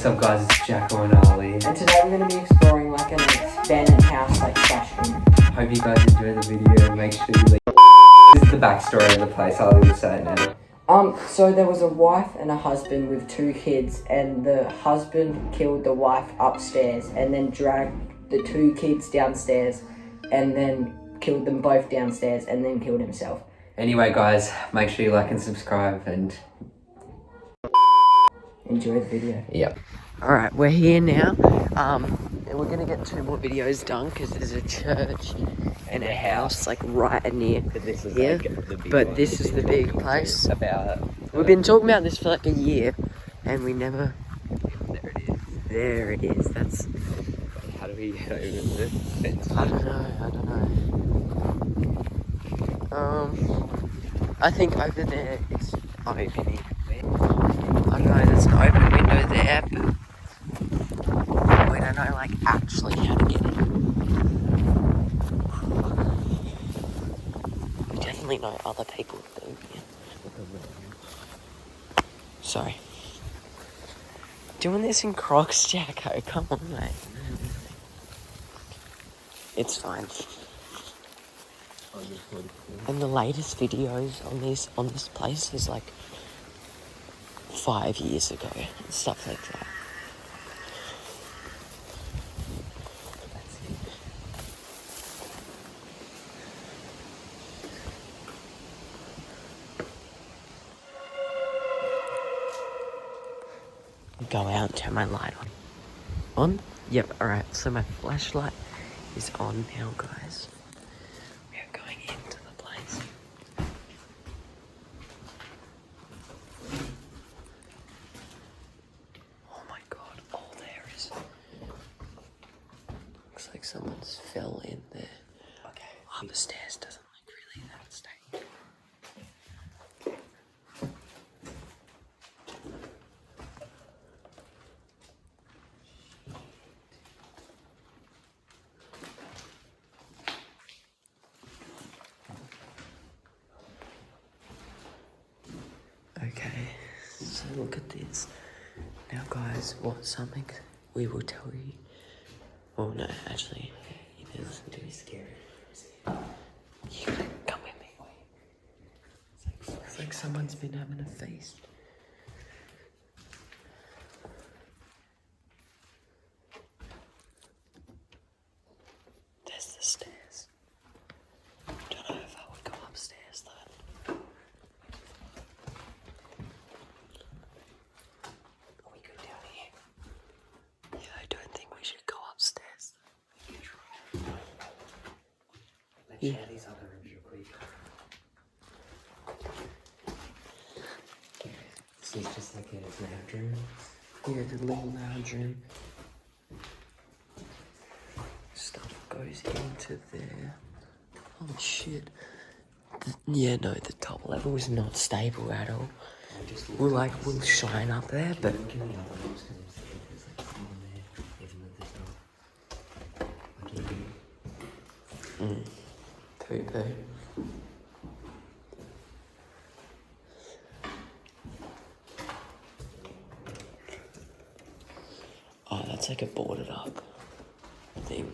What's up guys, it's Jacko and Ali. And today we're going to be exploring like an abandoned house like /inn. Hope you guys enjoy the video and make sure you leave. This is the backstory of the place, Ali was saying now. So there was a wife and a husband with 2 kids, and the husband killed the wife upstairs and then dragged the 2 kids downstairs and then killed them both downstairs and then killed himself. Anyway guys, make sure you like and subscribe and enjoy the video. Yep. Alright, we're here now. We're gonna get 2 more videos done because there's a church and a house like right near here. But this is the big place. We've been talking about this for like a year and we never... There it is. That's... How do we get over the fence? I don't know. I think over there it's opening. I don't know, there's an open window there, but we don't know like actually how to get in. We definitely know other people do. Yeah. Sorry. Doing this in Crocs, Jacko, come on mate. It's fine. And the latest videos on this place is like 5 years ago and stuff like that. Go out and turn my light on. On? Yep, alright, so my flashlight is on now, guys. We are going into the place. Oh my god, all there is. Looks like someone's fell in there. Okay. Oh, the stairs doesn't look really that stable. Okay, so look at this. Now guys, what's something we will tell you. Oh no, actually, it is too scary. You gotta come with me. It's like someone's been having a feast. There's the stairs. Don't know if I would go upstairs though. We go down here. Yeah, I don't think we should go upstairs. Let's share these other rooms real quick. This is just like a lounge room. Yeah, the little lounge room. Stuff goes into there. Oh shit. Yeah, no, the top level is not stable at all. We'll shine up there, but... Look in the other rooms because there's like someone there, even though there's not. Like Too big. Oh, that's like a boarded up thing.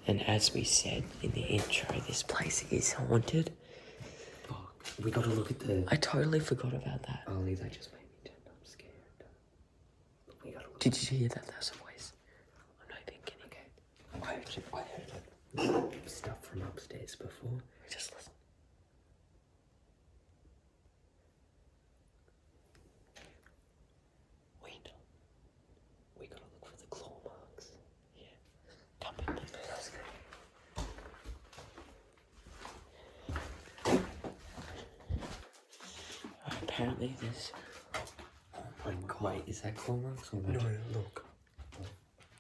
And as we said in the intro, this place is haunted. Fuck. We gotta look at the... I totally forgot about that. Ali, that just made me turn up scared. We gotta look. Did you hear that? There's a voice. I'm not even kidding. Okay. I heard like stuff from upstairs before. Just listen. We gotta look for the claw marks. Yeah. Come with me. Let's go. Apparently there's... Oh my god. Wait, is that claw marks or No, look.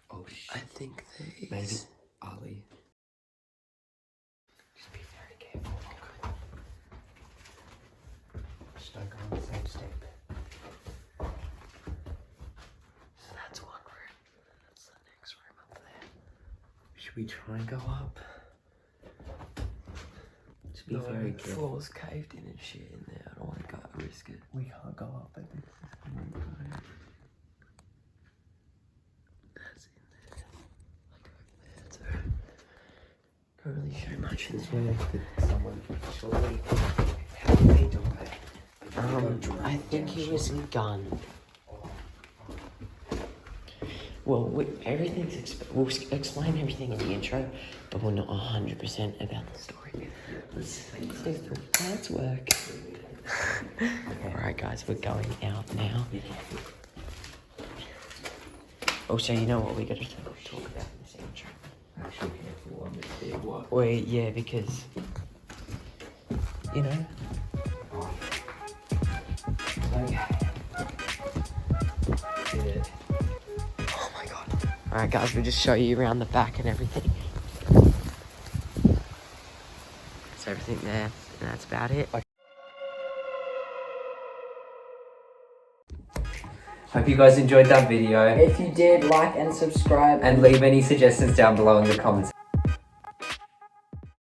Oh shit. I think there is. Maybe Ali. Just be very careful. Okay. Just don't go on the same step. So that's one room. That's the next room up there. Should we try and go up? Just be very the careful. floor's caved in and shit in there. I don't want to go risk it. We can't go up, I think. That's in there. Like over there. Can't really show much in there. Someone surely. How did they die? I think he was gunned. Well, we'll explain everything in the intro, but we're not 100% about the story. Let's work. Alright guys, we're going out now. Also, you know what we gotta talk about in this intro? Actually careful on this big one. Wait, yeah, because, you know. Okay. Yeah. Oh my god. Alright guys, we'll just show you around the back and everything. That's everything there, and that's about it. Hope you guys enjoyed that video. If you did, like and subscribe. And leave any suggestions down below in the comments.